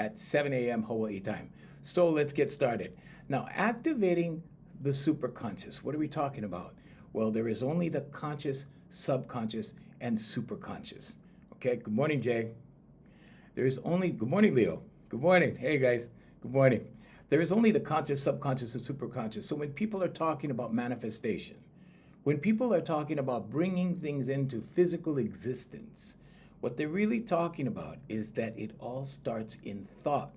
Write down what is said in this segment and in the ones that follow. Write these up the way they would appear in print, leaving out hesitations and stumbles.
at 7 a.m. Hawaii time. So let's get started. Now, activating the superconscious. What are we talking about? Well, there is only the conscious, subconscious, and superconscious. Okay, good morning, Jay. There is only, good morning, Leo. Good morning. Hey, guys. Good morning. There is only the conscious, subconscious, and superconscious. So when people are talking about manifestation, when people are talking about bringing things into physical existence, what they're really talking about is that it all starts in thought.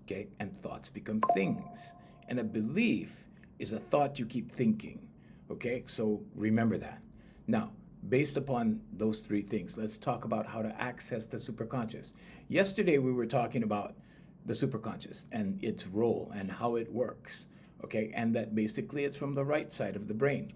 Okay, and thoughts become things. And a belief is a thought you keep thinking. Okay, so remember that. Now, based upon those three things, let's talk about how to access the superconscious. Yesterday, we were talking about the superconscious and its role and how it works. Okay, and that basically it's from the right side of the brain.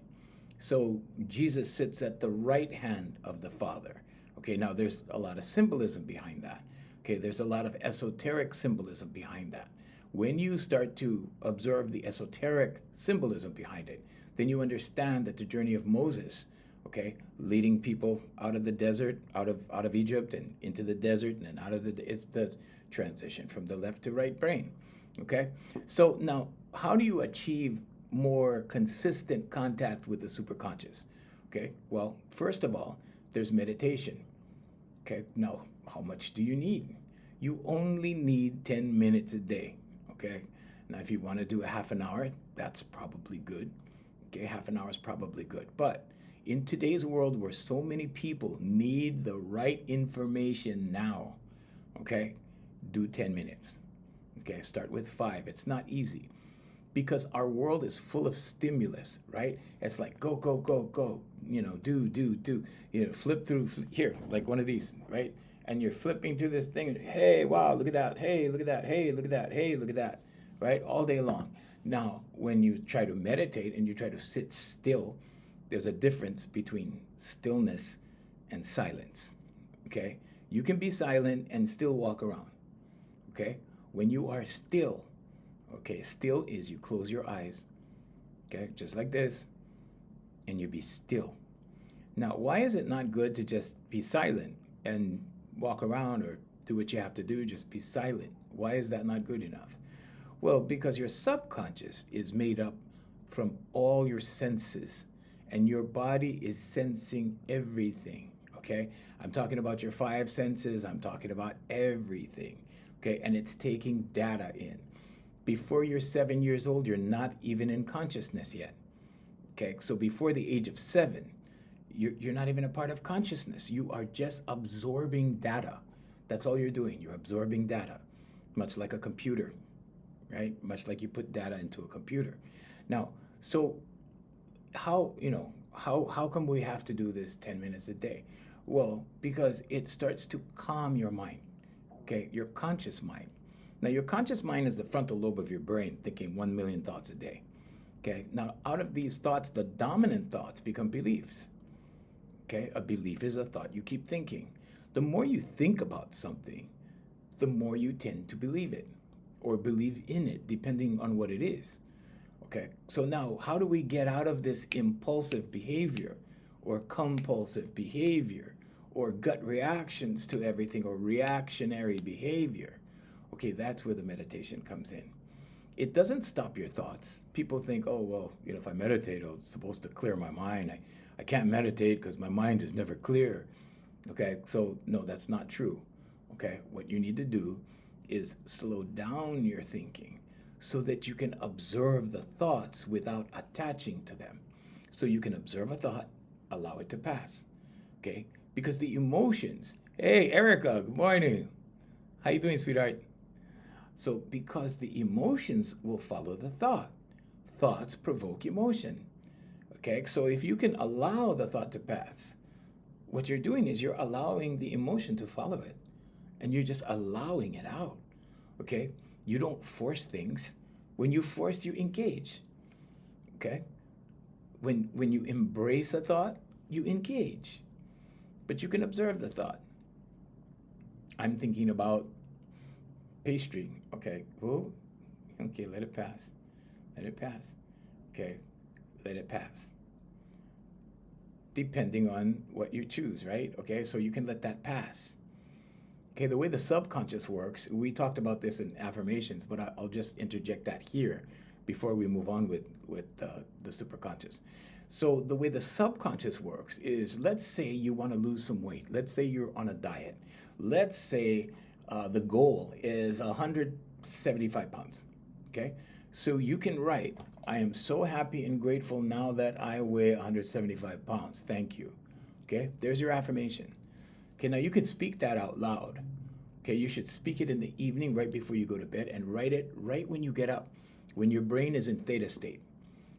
So Jesus sits at the right hand of the Father. Okay, now there's a lot of symbolism behind that. Okay, there's a lot of esoteric symbolism behind that. When you start to observe the esoteric symbolism behind it, then you understand that the journey of Moses, okay, leading people out of the desert, out of Egypt and into the desert and then it's the transition from the left to right brain. Okay, so now how do you achieve more consistent contact with the superconscious? Okay, well, first of all, there's meditation. Okay, now how much do you need? You only need 10 minutes a day. Okay, now if you want to do a half an hour, that's probably good. Okay, half an hour is probably good. But in today's world where so many people need the right information now, okay, do 10 minutes. Okay, start with 5. It's not easy because our world is full of stimulus, right? It's like go, go, go, go, you know, do, you know, flip through here, like one of these, right? And you're flipping through this thing, and, hey, wow, look at that, hey, look at that, hey, look at that, hey, look at that, right? All day long. Now, when you try to meditate and you try to sit still, there's a difference between stillness and silence, okay? You can be silent and still walk around, okay? When you are still, okay, still is you close your eyes, okay, just like this, and you be still. Now, why is it not good to just be silent and walk around or do what you have to do, just be silent? Why is that not good enough? Well, because your subconscious is made up from all your senses, and your body is sensing everything, okay? I'm talking about your 5 senses, I'm talking about everything, okay? And it's taking data in. Before you're 7 years old, you're not even in consciousness yet, okay? So before the age of 7, you're not even a part of consciousness. You are just absorbing data. That's all you're doing. You're absorbing data, much like a computer, right? Much like you put data into a computer. Now, so how come we have to do this 10 minutes a day? Well, because it starts to calm your mind, okay? Your conscious mind. Now, your conscious mind is the frontal lobe of your brain, thinking 1 million thoughts a day, okay? Now, out of these thoughts, the dominant thoughts become beliefs. Okay, a belief is a thought you keep thinking. The more you think about something, the more you tend to believe it or believe in it, depending on what it is. Okay, so now how do we get out of this impulsive behavior or compulsive behavior or gut reactions to everything or reactionary behavior? Okay, that's where the meditation comes in. It doesn't stop your thoughts. People think, oh, well, you know, if I meditate, I'm supposed to clear my mind. I can't meditate because my mind is never clear. Okay, so no, that's not true. Okay, what you need to do is slow down your thinking so that you can observe the thoughts without attaching to them. So you can observe a thought, allow it to pass. Okay, because the emotions, hey, Erica, good morning. How you doing, sweetheart? So because the emotions will follow the thought. Thoughts provoke emotion. Okay, so if you can allow the thought to pass, what you're doing is you're allowing the emotion to follow it. And you're just allowing it out. Okay? You don't force things. When you force, you engage. Okay? When you embrace a thought, you engage. But you can observe the thought. I'm thinking about pastry. Okay, oh, okay, let it pass. Let it pass. Okay, let it pass. Depending on what you choose, right? Okay, so you can let that pass. Okay, the way the subconscious works, we talked about this in affirmations, but I'll just interject that here before we move on with the superconscious. So the way the subconscious works is, let's say you want to lose some weight. Let's say you're on a diet. Let's say the goal is 175 pounds. Okay, so you can write, I am so happy and grateful now that I weigh 175 pounds. Thank you. Okay, there's your affirmation. Okay, now you can speak that out loud. Okay, you should speak it in the evening right before you go to bed, and write it right when you get up, when your brain is in theta state.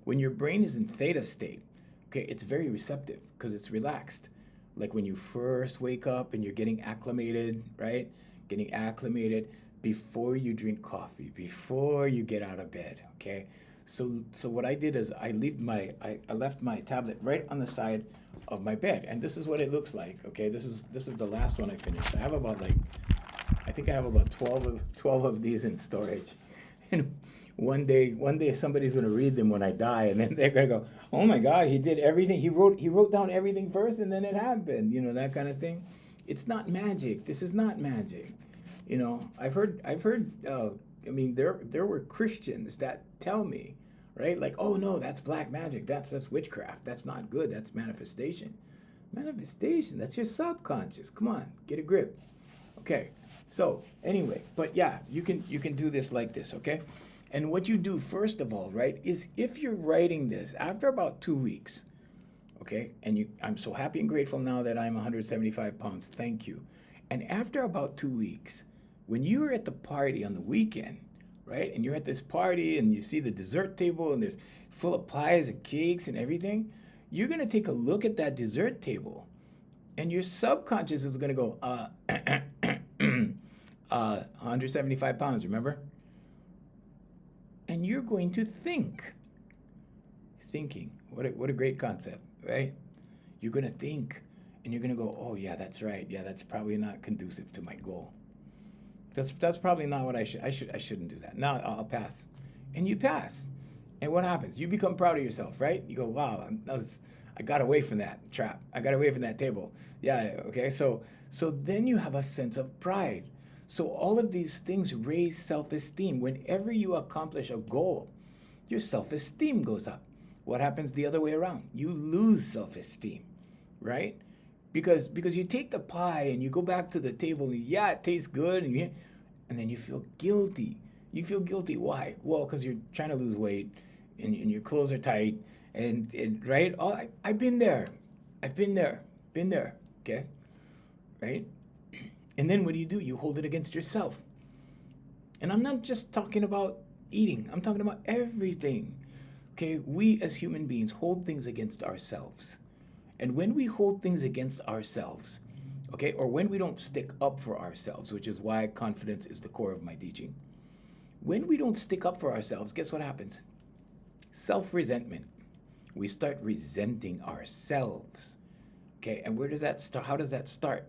When your brain is in theta state, okay, it's very receptive because it's relaxed. Like when you first wake up and you're getting acclimated, right? Getting acclimated before you drink coffee, before you get out of bed, okay? So what I did is I left my tablet right on the side of my bed, and this is what it looks like. Okay, this is the last one I finished. I have about I think I have about 12 of these in storage, and one day somebody's gonna read them when I die, and then they're gonna go, oh my God, he did everything. He wrote down everything first, and then it happened. You know, that kind of thing. It's not magic. This is not magic. You know, I've heard. I mean, there were Christians that tell me, right? Like, oh no, that's black magic. That's witchcraft. That's not good. That's manifestation. Manifestation. That's your subconscious. Come on, get a grip. Okay. So anyway, but yeah, you can do this like this. Okay. And what you do first of all, right, is if you're writing this after about 2 weeks, okay, and I'm so happy and grateful now that I'm 175 pounds. Thank you. And after about 2 weeks, when you're at the party on the weekend, right, and you're at this party and you see the dessert table and there's full of pies and cakes and everything, you're going to take a look at that dessert table and your subconscious is going to go, 175 pounds, remember? And you're going to think. Thinking, what a great concept, right? You're going to think and you're going to go, oh yeah, that's right. Yeah, that's probably not conducive to my goal. That's probably not what I shouldn't do that. No, I'll pass. And you pass. And what happens? You become proud of yourself, right? You go, wow, I got away from that trap. I got away from that table. Yeah, okay. So then you have a sense of pride. So all of these things raise self-esteem. Whenever you accomplish a goal, your self-esteem goes up. What happens the other way around? You lose self-esteem, right? Because you take the pie and you go back to the table and yeah, it tastes good, and then you feel guilty. You feel guilty. Why? Well, because you're trying to lose weight and your clothes are tight and right? Oh, I've been there. I've been there. Been there. Okay? Right? And then what do? You hold it against yourself. And I'm not just talking about eating. I'm talking about everything. Okay? We as human beings hold things against ourselves. And when we hold things against ourselves, okay, or when we don't stick up for ourselves, which is why confidence is the core of my teaching, when we don't stick up for ourselves, guess what happens? Self-resentment. We start resenting ourselves, okay? And where does that start? How does that start?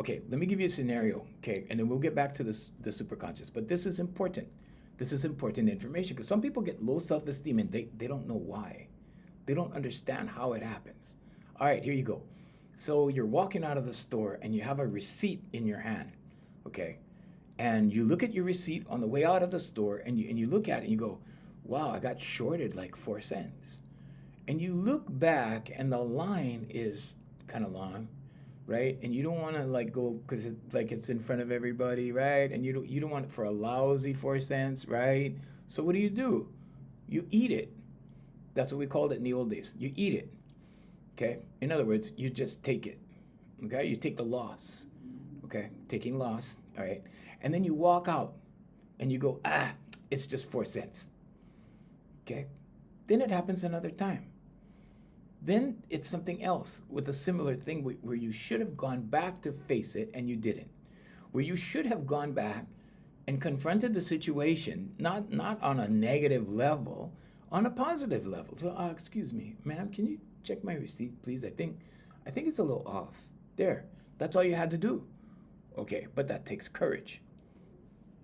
Okay, let me give you a scenario, okay? And then we'll get back to the superconscious. But this is important. This is important information because some people get low self-esteem and they don't know why. They don't understand how it happens. All right, here you go. So you're walking out of the store and you have a receipt in your hand, okay? And you look at your receipt on the way out of the store and you look at it and you go, wow, I got shorted like 4 cents. And you look back and the line is kind of long, right? And you don't want to like go because it's in front of everybody, right? And you don't want it for a lousy 4 cents, right? So what do? You eat it. That's what we called it in the old days. You eat it. Okay? In other words, you just take it. Okay? You take the loss. Okay? Taking loss. All right? And then you walk out and you go, it's just 4 cents. Okay? Then it happens another time. Then it's something else with a similar thing where you should have gone back to face it and you didn't. Where you should have gone back and confronted the situation, not on a negative level, on a positive level. So, excuse me, ma'am, can you check my receipt, please? I think it's a little off. There, that's all you had to do. Okay, but that takes courage.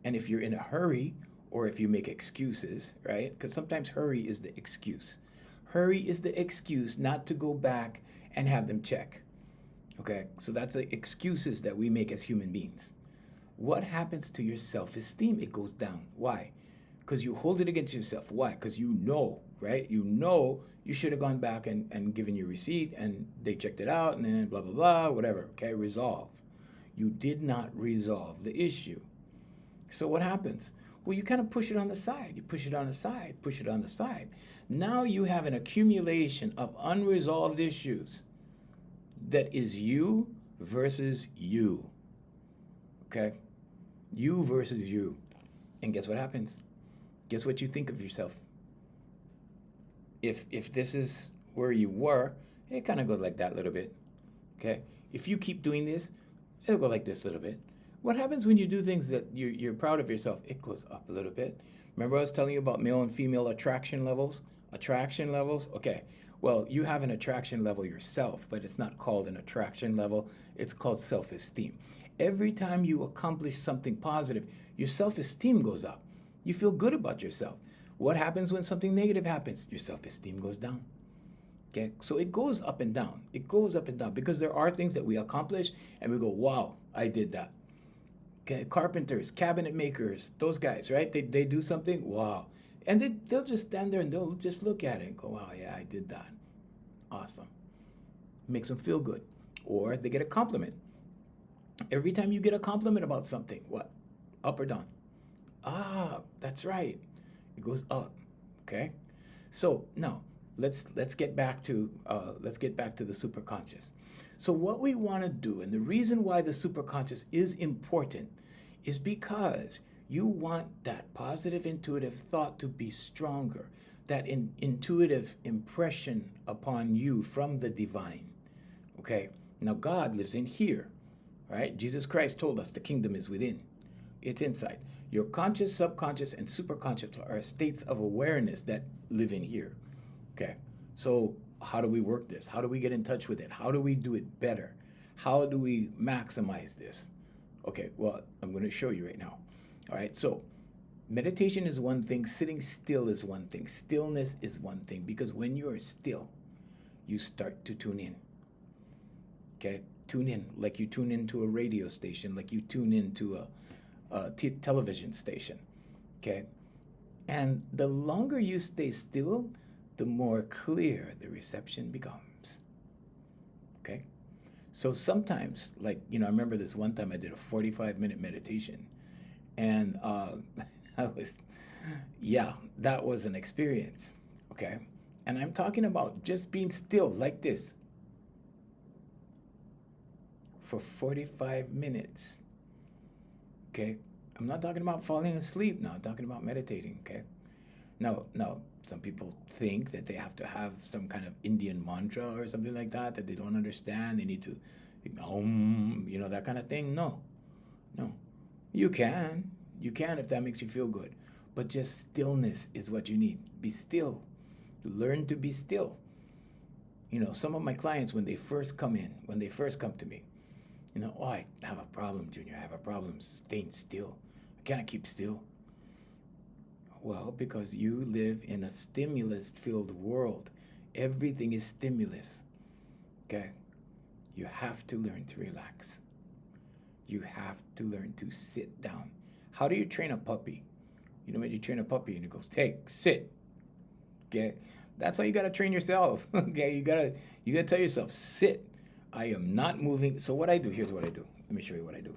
And if you're in a hurry or if you make excuses, right? Because sometimes hurry is the excuse. Hurry is the excuse not to go back and have them check. Okay, so that's the excuses that we make as human beings. what happens to your self-esteem? It goes down. Why? Because you hold it against yourself. Why? Because you know, right? You know you should have gone back and given your receipt and they checked it out and then blah, blah, blah, whatever. Okay, resolve. You did not resolve the issue. So what happens? Well, you kind of push it on the side. You push it on the side, push it on the side. Now you have an accumulation of unresolved issues that is you versus you. Okay? You versus you. And guess what happens? Guess what you think of yourself? If this is where you were, it kind of goes like that a little bit. Okay? If you keep doing this, it'll go like this a little bit. What happens when you do things that you're proud of yourself? It goes up a little bit. Remember I was telling you about male and female attraction levels? Attraction levels? Okay. Well, you have an attraction level yourself, but it's not called an attraction level. It's called self-esteem. Every time you accomplish something positive, your self-esteem goes up. You feel good about yourself. What happens when something negative happens? Your self-esteem goes down. Okay, so it goes up and down. It goes up and down because there are things that we accomplish and we go, wow, I did that. Okay, carpenters, cabinet makers, those guys, right? They do something, wow. And they'll just stand there and they'll just look at it and go, wow, yeah, I did that. Awesome. Makes them feel good. Or they get a compliment. Every time you get a compliment about something, what? Up or down? Ah, that's right. It goes up. Okay? So now let's get back to the superconscious. So what we want to do, and the reason why the superconscious is important, is because you want that positive intuitive thought to be stronger, that intuitive impression upon you from the divine. Okay? Now God lives in here, right? Jesus Christ told us the kingdom is within. It's inside. Your conscious, subconscious, and superconscious are states of awareness that live in here. Okay? So how do we work this? How do we get in touch with it? How do we do it better? How do we maximize this? Okay, well, I'm going to show you right now. All right, so meditation is one thing. Sitting still is one thing. Stillness is one thing, because when you are still, you start to tune in. Okay, tune in like you tune into a radio station, like you tune into a television station. Okay, and the longer you stay still, the more clear the reception becomes. Okay? So sometimes, like, I remember this one time I did a 45-minute meditation. And that was an experience. Okay? And I'm talking about just being still like this for 45 minutes. Okay? I'm not talking about falling asleep now. I'm talking about meditating. Okay? Now, some people think that they have to have some kind of Indian mantra or something like that they don't understand. They need to, that kind of thing. No. You can if that makes you feel good. But just stillness is what you need. Be still. Learn to be still. Some of my clients, when they first come to me, I have a problem, Junior. I have a problem staying still. I cannot keep still. Well, because you live in a stimulus-filled world. Everything is stimulus. Okay? You have to learn to relax. You have to learn to sit down. How do you train a puppy? When you train a puppy and it goes, hey, sit. Okay? That's how you got to train yourself. Okay? You gotta tell yourself, sit. I am not moving. So what I do, here's what I do. Let me show you what I do.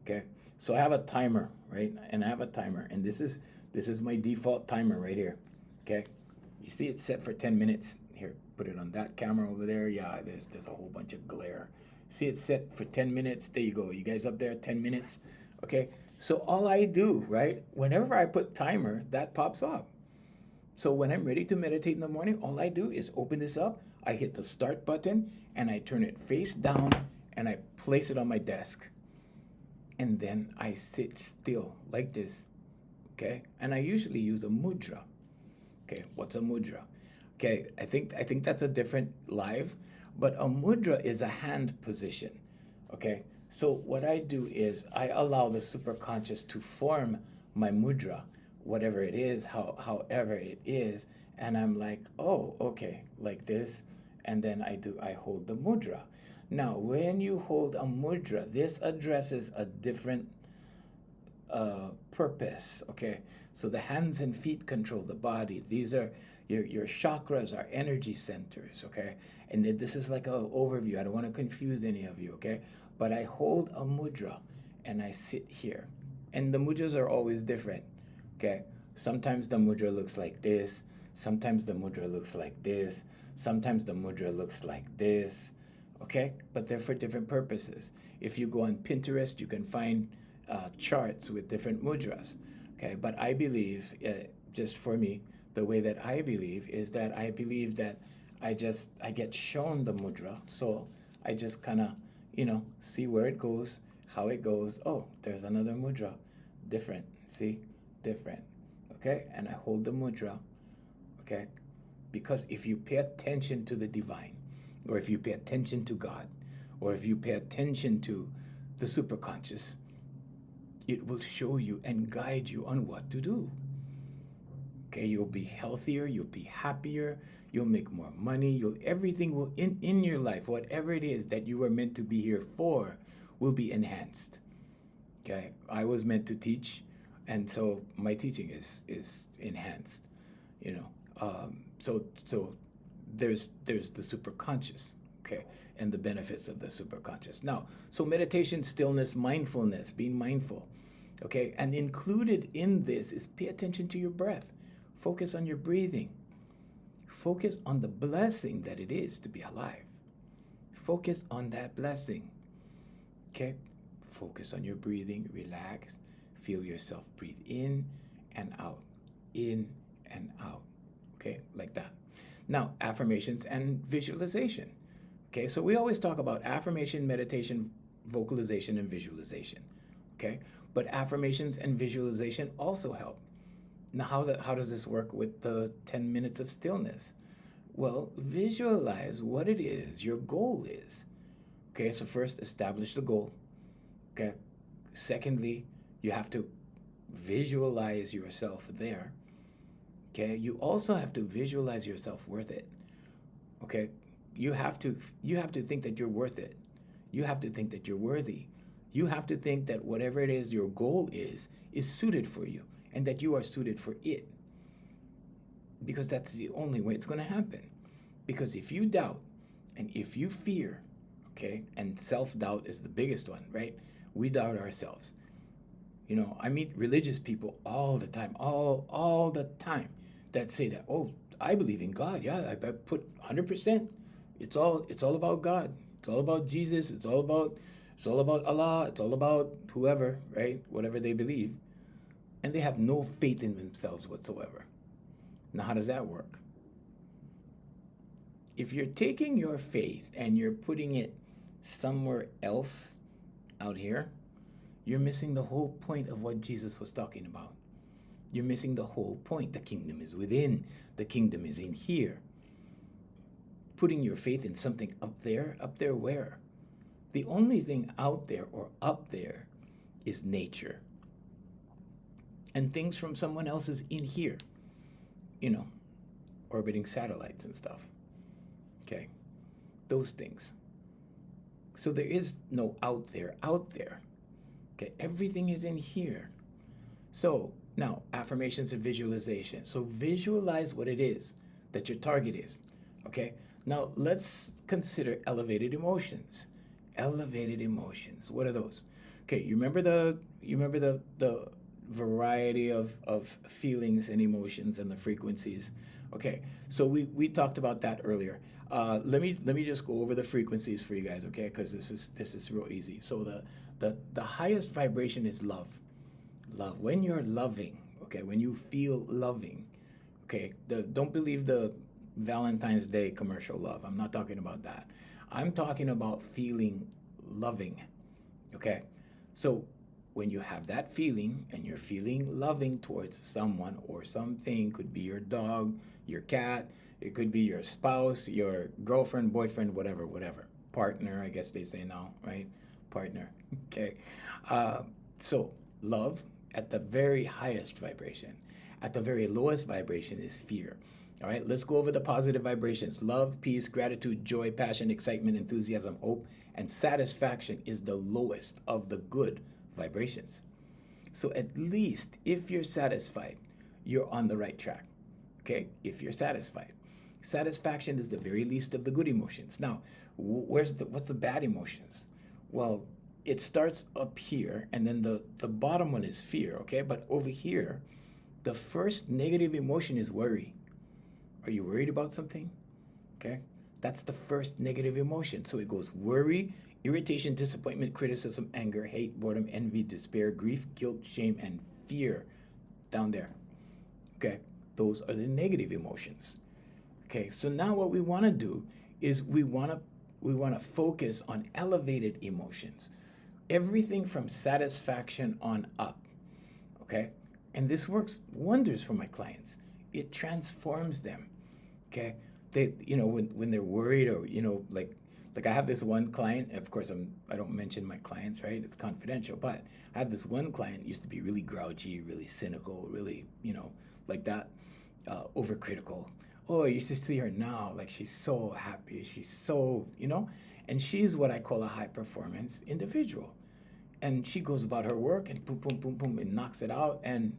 Okay? So I have a timer, right? And I have a timer, and this is my default timer right here. Okay? You see it's set for 10 minutes. Here, put it on that camera over there. Yeah, there's a whole bunch of glare. See it's set for 10 minutes. There you go. You guys up there, 10 minutes. Okay? So all I do, right? Whenever I put timer, that pops up. So when I'm ready to meditate in the morning, all I do is open this up. I hit the start button and I turn it face down and I place it on my desk. And then I sit still like this. Okay, and I usually use a mudra. Okay, what's a mudra? Okay, I think that's a different live, but a mudra is a hand position. Okay, so what I do is I allow the superconscious to form my mudra, whatever it is, however it is, and I'm like, oh, okay, like this, and then I hold the mudra. Now, when you hold a mudra, this addresses a different purpose. Okay, so the hands and feet control the body. These are your chakras, are energy centers. Okay, and this is like an overview. I don't want to confuse any of you. Okay, but I hold a mudra and I sit here, and the mudras are always different. Okay, sometimes the mudra looks like this. Sometimes the mudra looks like this. Sometimes the mudra looks like this. Okay, but they're for different purposes. If you go on Pinterest, you can find charts with different mudras. Okay, but I believe, just for me, the way that I believe is that I believe that I get shown the mudra, so I just kind of, see where it goes, how it goes. Oh, there's another mudra, different. See, different. Okay, and I hold the mudra. Okay, because if you pay attention to the divine, or if you pay attention to God, or if you pay attention to the superconscious, it will show you and guide you on what to do. Okay, you'll be healthier, you'll be happier, you'll make more money, everything will in your life, whatever it is that you were meant to be here for, will be enhanced. Okay, I was meant to teach, and so my teaching is enhanced. So there's the superconscious, okay, and the benefits of the superconscious. Now, so meditation, stillness, mindfulness, being mindful, okay, and included in this is pay attention to your breath. Focus on your breathing. Focus on the blessing that it is to be alive. Focus on that blessing, okay? Focus on your breathing, relax, feel yourself breathe in and out, okay, like that. Now, affirmations and visualization. Okay, so we always talk about affirmation, meditation, vocalization, and visualization. Okay, but affirmations and visualization also help. Now, how does this work with the 10 minutes of stillness? Well, visualize what it is your goal is. Okay, so first establish the goal. Okay, secondly, you have to visualize yourself there. Okay, you also have to visualize yourself worth it. Okay, you have to think that you're worth it. You have to think that you're worthy. You have to think that whatever it is your goal is suited for you, and that you are suited for it. Because that's the only way it's going to happen. Because if you doubt and if you fear, okay, and self-doubt is the biggest one, right? We doubt ourselves. I meet religious people all the time, all the time, that say that, oh, I believe in God. Yeah, I put 100%. It's all about God. It's all about Jesus. It's all about Allah. It's all about whoever, right? Whatever they believe. And they have no faith in themselves whatsoever. Now, how does that work? If you're taking your faith and you're putting it somewhere else out here, you're missing the whole point of what Jesus was talking about. You're missing the whole point. The kingdom is within. The kingdom is in here. Putting your faith in something up there where? The only thing out there or up there is nature. And things from someone else is in here. Orbiting satellites and stuff. Okay, those things. So there is no out there. Okay, everything is in here. So now, affirmations and visualization. So visualize what it is that your target is. Okay, now let's consider elevated emotions. Elevated emotions. What are those? Okay, you remember the variety of feelings and emotions and the frequencies. Okay, so we talked about that earlier. Let me just go over the frequencies for you guys, okay? Because this is real easy. So the highest vibration is love. Love. When you're loving, okay, when you feel loving, okay, don't believe the Valentine's Day commercial love. I'm not talking about that. I'm talking about feeling loving, okay? So when you have that feeling and you're feeling loving towards someone or something, could be your dog, your cat, it could be your spouse, your girlfriend, boyfriend, whatever, partner, I guess they say now, right? Partner, okay? So love at the very highest vibration. At the very lowest vibration is fear. All right, let's go over the positive vibrations. Love, peace, gratitude, joy, passion, excitement, enthusiasm, hope, and satisfaction is the lowest of the good vibrations. So at least if you're satisfied, you're on the right track. Okay? If you're satisfied. Satisfaction is the very least of the good emotions. Now, what's the bad emotions? Well, it starts up here, and then the bottom one is fear, okay? But over here, the first negative emotion is worry. Are you worried about something? Okay? That's the first negative emotion. So it goes worry, irritation, disappointment, criticism, anger, hate, boredom, envy, despair, grief, guilt, shame, and fear down there. Okay? Those are the negative emotions. Okay, so now what we want to do is we want to focus on elevated emotions. Everything from satisfaction on up. Okay? And this works wonders for my clients. It transforms them. Okay? They, when they're worried, or like I have this one client. Of course, I don't mention my clients, right? It's confidential. But I have this one client, used to be really grouchy, really cynical, really like that, overcritical. Oh, you should see her now. Like, she's so happy. She's so, and she's what I call a high performance individual. And she goes about her work and boom, boom, boom, boom, and knocks it out. And,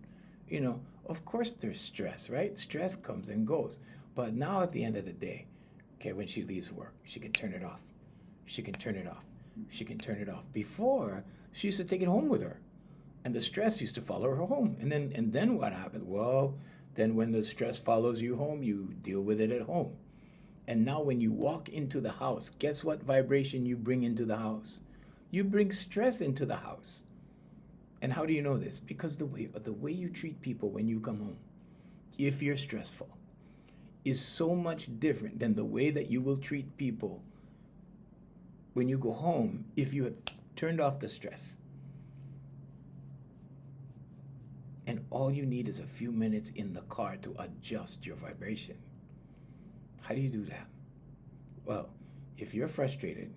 of course there's stress, right? Stress comes and goes. But now at the end of the day, okay, when she leaves work, she can turn it off. She can turn it off. She can turn it off. Before, she used to take it home with her. And the stress used to follow her home. And then what happened? Well, then when the stress follows you home, you deal with it at home. And now when you walk into the house, guess what vibration you bring into the house? You bring stress into the house. And how do you know this? Because the way you treat people when you come home, if you're stressful, is so much different than the way that you will treat people when you go home if you have turned off the stress. And all you need is a few minutes in the car to adjust your vibration. How do you do that? Well, if you're frustrated,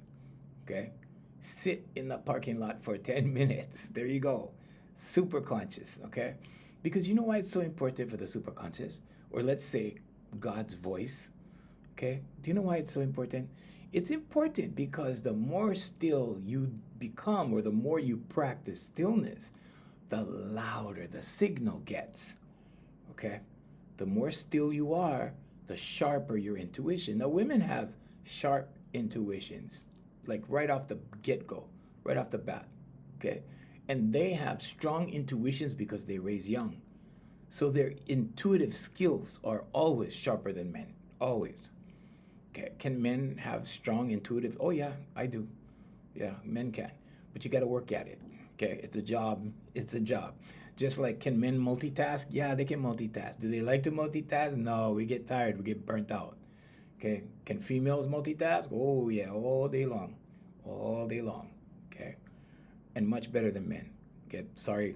okay, sit in the parking lot for 10 minutes. There you go. Super conscious, okay? Because you know why it's so important for the super conscious? Or let's say God's voice, okay? Do you know why it's so important? It's important because the more still you become, or the more you practice stillness, the louder the signal gets, okay? The more still you are, the sharper your intuition. Now, women have sharp intuitions, like right off the get-go, right off the bat, okay? And they have strong intuitions because they raise young. So their intuitive skills are always sharper than men, always. Okay, can men have strong intuitive? Oh yeah, I do. Yeah, men can, but you got to work at it. Okay, it's a job. It's a job. Just like, can men multitask? Yeah, they can multitask. Do they like to multitask? No, we get tired. We get burnt out. Okay, can females multitask? Oh yeah, all day long, all day long. Okay, and much better than men. Okay, sorry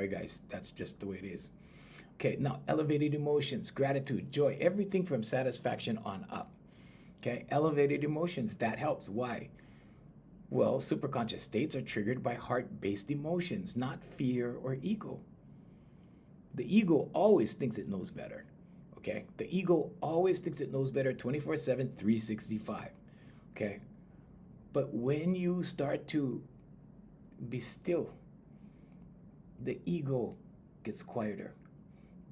guys, that's just the way it is. Okay, now elevated emotions, gratitude, joy, everything from satisfaction on up. Okay, elevated emotions, that helps. Why? Well, superconscious states are triggered by heart-based emotions, not fear or ego. The ego always thinks it knows better. Okay? The ego always thinks it knows better 24/7, 365. Okay? But when you start to be still, the ego gets quieter.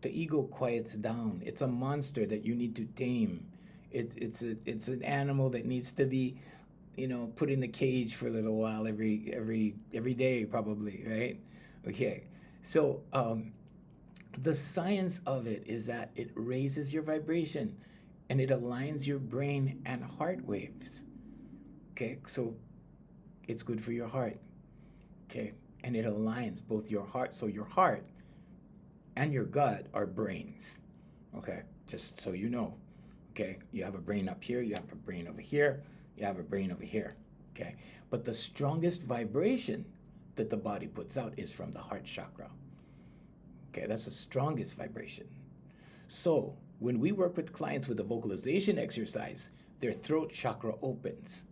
The ego quiets down. It's a monster that you need to tame. It's an animal that needs to be, put in the cage for a little while every day, probably, right? Okay, so the science of it is that it raises your vibration, and it aligns your brain and heart waves. Okay, so it's good for your heart. Okay, and it aligns both your heart. So your heart and your gut are brains. Okay, just so you know. Okay, you have a brain up here, you have a brain over here, you have a brain over here. Okay, but the strongest vibration that the body puts out is from the heart chakra. Okay, that's the strongest vibration. So when we work with clients with the vocalization exercise, their throat chakra opens.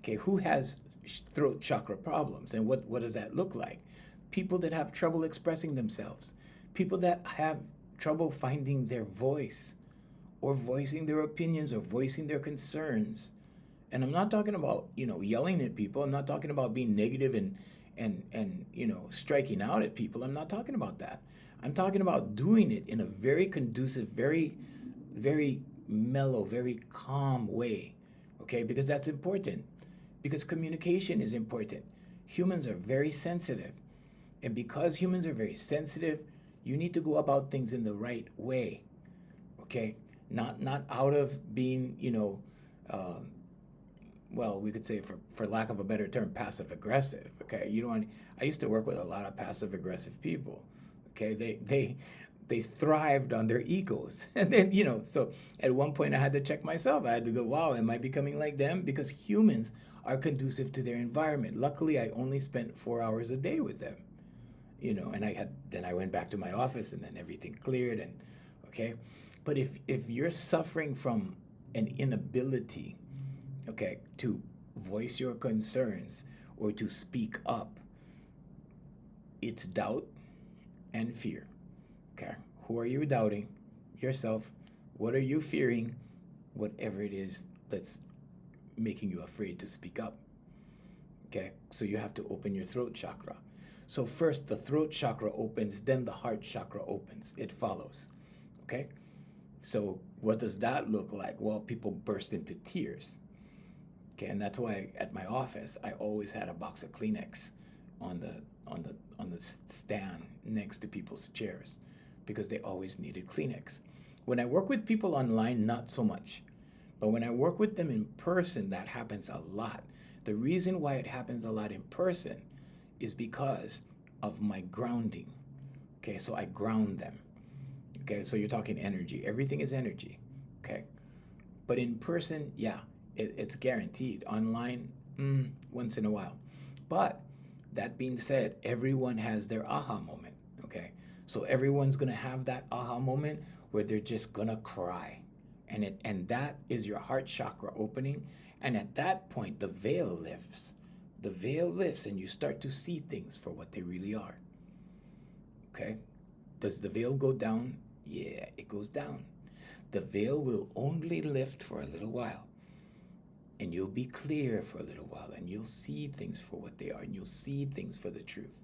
Okay, who has throat chakra problems, and what does that look like? People that have trouble expressing themselves, people that have trouble finding their voice, or voicing their opinions, or voicing their concerns. And I'm not talking about, yelling at people. I'm not talking about being negative and striking out at people. I'm not talking about that. I'm talking about doing it in a very conducive, very mellow, very calm way. Okay, because that's important. Because communication is important. Humans are very sensitive. And because humans are very sensitive, you need to go about things in the right way. Okay? Not out of being, uh, well, we could say, for lack of a better term, passive aggressive. Okay? You don't want, I used to work with a lot of passive aggressive people. Okay? They thrived on their egos. And then, so at one point I had to check myself. I had to go, wow, am I becoming like them? Because humans are conducive to their environment. Luckily, I only spent 4 hours a day with them. And then I went back to my office, and then everything cleared. And okay, but if you're suffering from an inability, okay, to voice your concerns or to speak up, it's doubt and fear. Okay, who are you doubting? Yourself. What are you fearing? Whatever it is that's making you afraid to speak up. Okay, so you have to open your throat chakra. So first the throat chakra opens, then the heart chakra opens. It follows. Okay, so what does that look like? Well, people burst into tears. Okay, and that's why at my office I always had a box of Kleenex on the stand next to people's chairs, because they always needed Kleenex. When I work with people online, not so much. But when I work with them in person, that happens a lot. The reason why it happens a lot in person is because of my grounding. Okay, so I ground them. Okay, so you're talking energy. Everything is energy. Okay, but in person, yeah, it's guaranteed. Online, once in a while. But that being said, everyone has their aha moment. Okay, so everyone's gonna have that aha moment where they're just gonna cry. And that is your heart chakra opening. And at that point, the veil lifts. The veil lifts, and you start to see things for what they really are. Okay? Does the veil go down? Yeah, it goes down. The veil will only lift for a little while. And you'll be clear for a little while, and you'll see things for what they are, and you'll see things for the truth.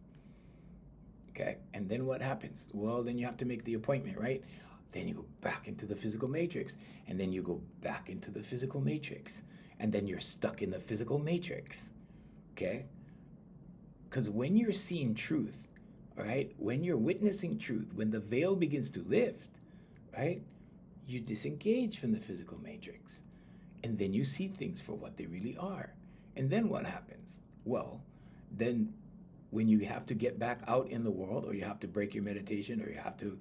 Okay? And then what happens? Well, then you have to make the appointment, right? Then you go back into the physical matrix, and then you go back into the physical matrix, and then you're stuck in the physical matrix. Okay? Because when you're seeing truth, all right, when you're witnessing truth, when the veil begins to lift, right, you disengage from the physical matrix, and then you see things for what they really are. And then what happens? Well, then when you have to get back out in the world, or you have to break your meditation, or you have to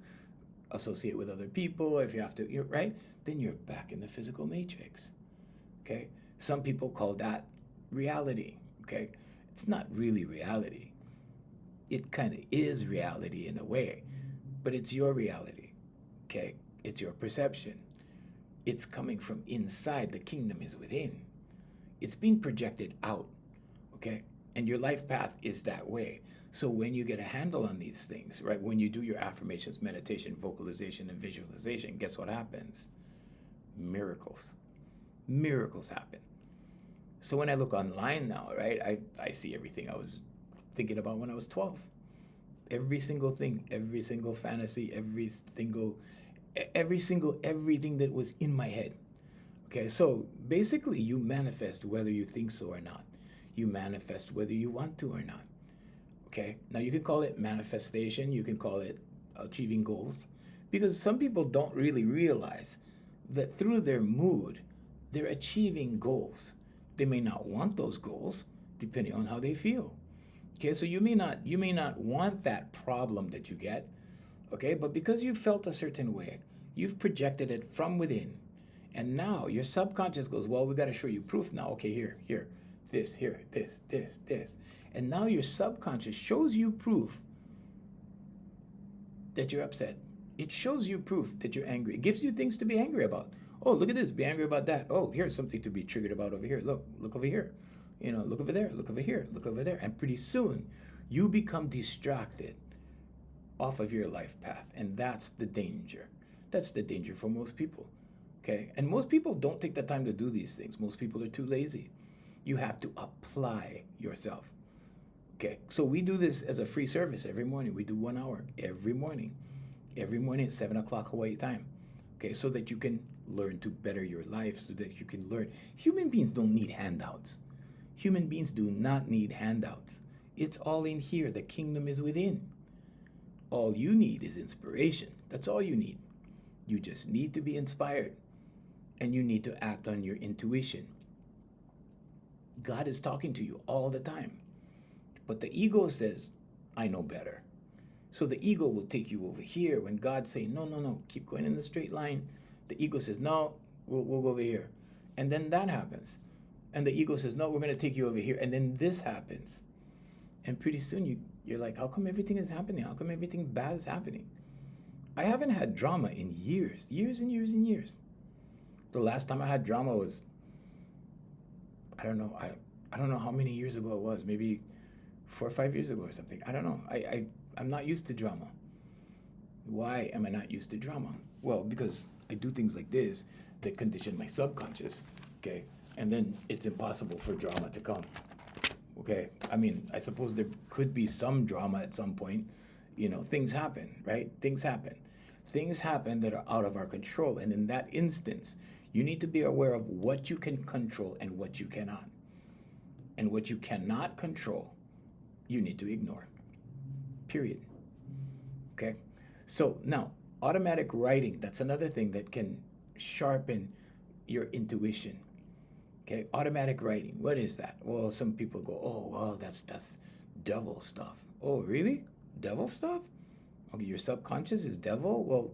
associate with other people, or if you have to, right, then you're back in the physical matrix. Okay? Some people call that reality. Okay? It's not really reality. It kind of is reality in a way, but it's your reality. Okay? It's your perception. It's coming from inside. The kingdom is within. It's being projected out. Okay? And your life path is that way. So when you get a handle on these things, right, when you do your affirmations, meditation, vocalization, and visualization, guess what happens? Miracles. Miracles happen. So when I look online now, right, I see everything I was thinking about when I was 12. Every single thing, every single fantasy, everything that was in my head. Okay, so basically you manifest whether you think so or not. You manifest whether you want to or not. Okay, now you can call it manifestation, you can call it achieving goals, because some people don't really realize that through their mood, they're achieving goals. They may not want those goals, depending on how they feel. Okay, so you may not want that problem that you get, okay, but because you felt a certain way, you've projected it from within, and now your subconscious goes, well, we got to show you proof now. Okay, here, this, here, this. And now your subconscious shows you proof that you're upset. It shows you proof that you're angry. It gives you things to be angry about. Oh, look at this, be angry about that. Oh, here's something to be triggered about over here. Look over here. Look over there, look over here, look over there. And pretty soon, you become distracted off of your life path. And that's the danger. That's the danger for most people. Okay? And most people don't take the time to do these things. Most people are too lazy. You have to apply yourself. Okay, so we do this as a free service every morning. We do 1 hour every morning at 7 o'clock Hawaii time. Okay, so that you can learn to better your life, so that you can learn. Human beings don't need handouts. Human beings do not need handouts. It's all in here. The kingdom is within. All you need is inspiration. That's all you need. You just need to be inspired, and you need to act on your intuition. God is talking to you all the time. But the ego says, I know better. So the ego will take you over here when God's saying, no, no, no, keep going in the straight line. The ego says, no, we'll go over here. And then that happens. And the ego says, no, we're going to take you over here. And then this happens. And pretty soon you're like, how come everything is happening? How come everything bad is happening? I haven't had drama in years and years and years. The last time I had drama was, I don't know how many years ago it was, maybe 4 or 5 years ago or something. I don't know. I'm not used to drama. Why am I not used to drama? Well, because I do things like this that condition my subconscious, okay? And then it's impossible for drama to come, okay? I mean, I suppose there could be some drama at some point. You know, things happen, right? Things happen. Things happen that are out of our control. And in that instance, you need to be aware of what you can control and what you cannot. And what you cannot control, you need to ignore. Period. Okay? So now, automatic writing, that's another thing that can sharpen your intuition. Okay? Automatic writing, what is that? Well, some people go, oh, well, that's devil stuff. Oh, really? Devil stuff? Okay, your subconscious is devil? Well,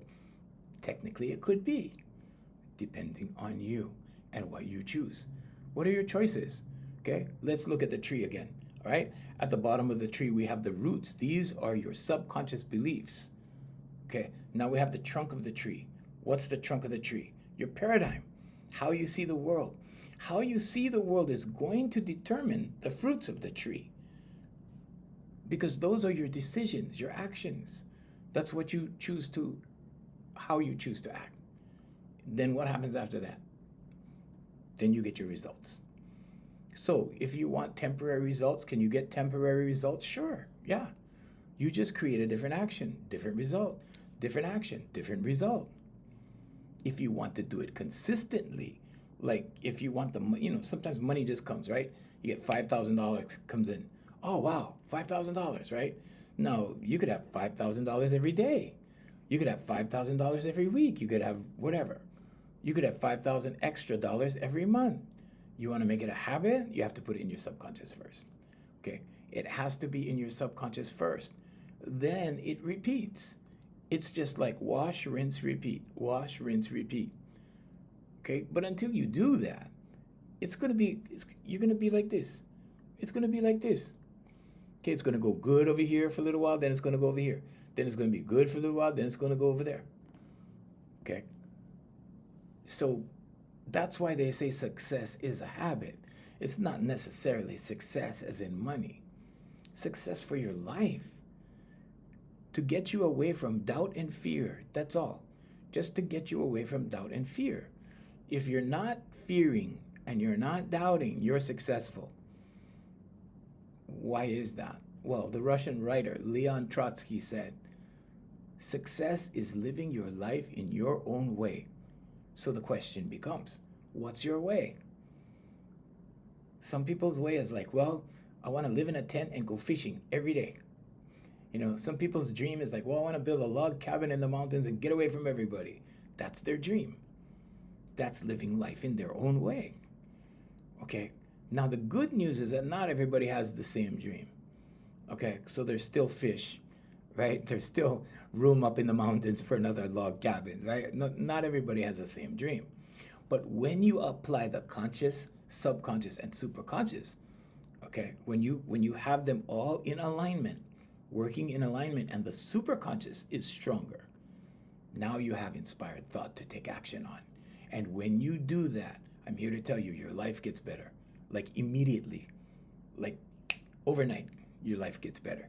technically it could be, depending on you and what you choose. What are your choices? Okay, let's look at the tree again. All right, at the bottom of the tree, we have the roots. These are your subconscious beliefs. Okay, now we have the trunk of the tree. What's the trunk of the tree? Your paradigm, how you see the world. How you see the world is going to determine the fruits of the tree. Because those are your decisions, your actions. That's what you choose to, how you choose to act. Then what happens after that? Then you get your results. So if you want temporary results, can you get temporary results? Sure, yeah. You just create a different action, different result, different action, different result. If you want to do it consistently, like if you want the, sometimes money just comes, right? You get $5,000 comes in. Oh, wow, $5,000, right? No, you could have $5,000 every day. You could have $5,000 every week. You could have whatever. You could have $5,000 extra dollars every month. You want to make it a habit? You have to put it in your subconscious first. Okay? It has to be in your subconscious first. Then it repeats. It's just like wash, rinse, repeat. Wash, rinse, repeat. Okay? But until you do that, you're going to be like this. It's going to be like this. Okay, it's going to go good over here for a little while, then it's going to go over here. Then it's going to be good for a little while, then it's going to go over there. Okay? So that's why they say success is a habit. It's not necessarily success as in money. Success for your life. To get you away from doubt and fear. That's all. Just to get you away from doubt and fear. If you're not fearing and you're not doubting, you're successful. Why is that? Well, the Russian writer Leon Trotsky said, success is living your life in your own way. So the question becomes, what's your way? Some people's way is like, well, I want to live in a tent and go fishing every day. Some people's dream is like, well, I want to build a log cabin in the mountains and get away from everybody. That's their dream. That's living life in their own way. Okay? Now, the good news is that not everybody has the same dream. Okay? So there's still fish, right? There's still room up in the mountains for another log cabin, right? Not everybody has the same dream. But when you apply the conscious, subconscious, and superconscious, okay, when you have them all in alignment, working in alignment, and the superconscious is stronger, now you have inspired thought to take action on. And when you do that, I'm here to tell you, your life gets better. Like immediately, like overnight, your life gets better.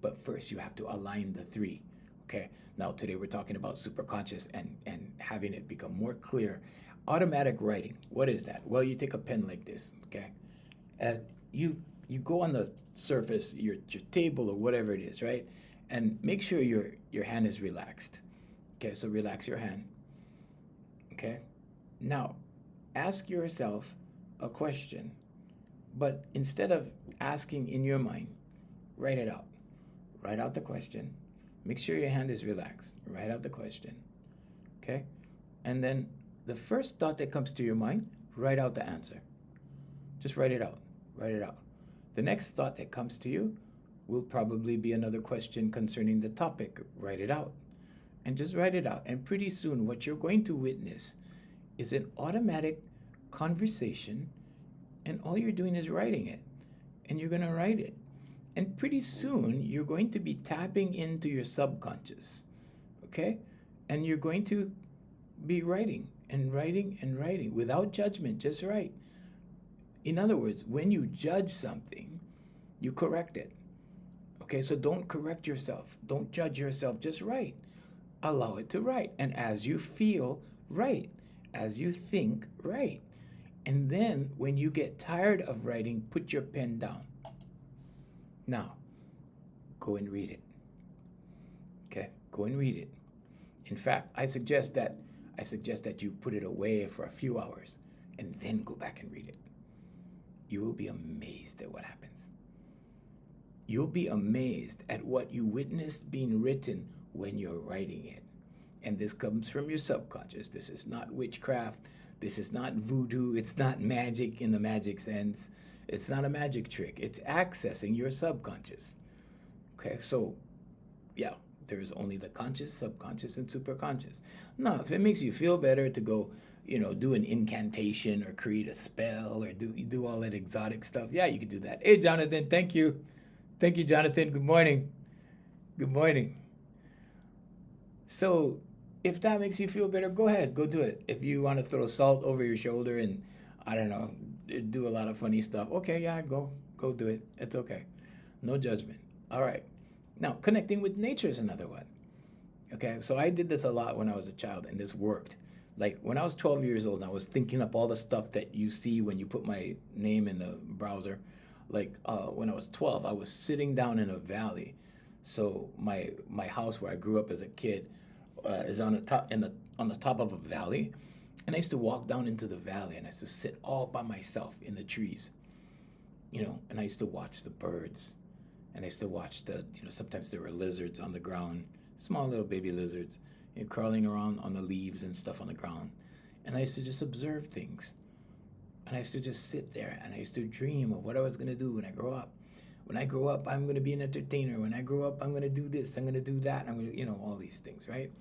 But first you have to align the three, okay? Now today we're talking about superconscious and having it become more clear. Automatic writing, what is that? Well, you take a pen like this, okay? And you you go on the surface, your table or whatever it is, right? And make sure your hand is relaxed. Okay, so relax your hand. Okay? Now, ask yourself a question, but instead of asking in your mind, write it out. Write out the question. Make sure your hand is relaxed. Write out the question. Okay? And then the first thought that comes to your mind, write out the answer. Just write it out. Write it out. The next thought that comes to you will probably be another question concerning the topic. Write it out. And just write it out. And pretty soon, what you're going to witness is an automatic conversation, and all you're doing is writing it. And you're going to write it. And pretty soon, you're going to be tapping into your subconscious. Okay? And you're going to be writing and writing and writing without judgment. Just write. In other words, when you judge something, you correct it. Okay, so don't correct yourself. Don't judge yourself. Just write. Allow it to write. And as you feel, write. As you think, write. And then when you get tired of writing, put your pen down. Now, go and read it. Okay, go and read it. In fact, I suggest that you put it away for a few hours and then go back and read it. You will be amazed at what happens. You'll be amazed at what you witness being written when you're writing it. And this comes from your subconscious. This is not witchcraft. This is not voodoo. It's not magic in the magic sense. It's not a magic trick. It's accessing your subconscious. Okay, so yeah, there's only the conscious, subconscious, and superconscious. Now, if it makes you feel better to go, do an incantation or create a spell or do all that exotic stuff, yeah, you could do that. Hey, Jonathan, thank you. Thank you, Jonathan. Good morning. Good morning. So if that makes you feel better, go ahead, go do it. If you want to throw salt over your shoulder and, I don't know, do a lot of funny stuff, okay, yeah, go do it. It's okay. No judgment. All right. Now, connecting with nature is another one. Okay, so I did this a lot when I was a child, and this worked. Like when I was 12 years old, and I was thinking up all the stuff that you see when you put my name in the browser. Like when I was 12, I was sitting down in a valley. So my house where I grew up as a kid is on the top of a valley, and I used to walk down into the valley, and I used to sit all by myself in the trees, and I used to watch the birds, and I used to watch sometimes there were lizards on the ground, small little baby lizards, crawling around on the leaves and stuff on the ground, and I used to just observe things, and I used to just sit there, and I used to dream of what I was going to do when I grow up. When I grow up, I'm going to be an entertainer. When I grow up, I'm going to do this, I'm going to do that, I'm going to, all these things, right?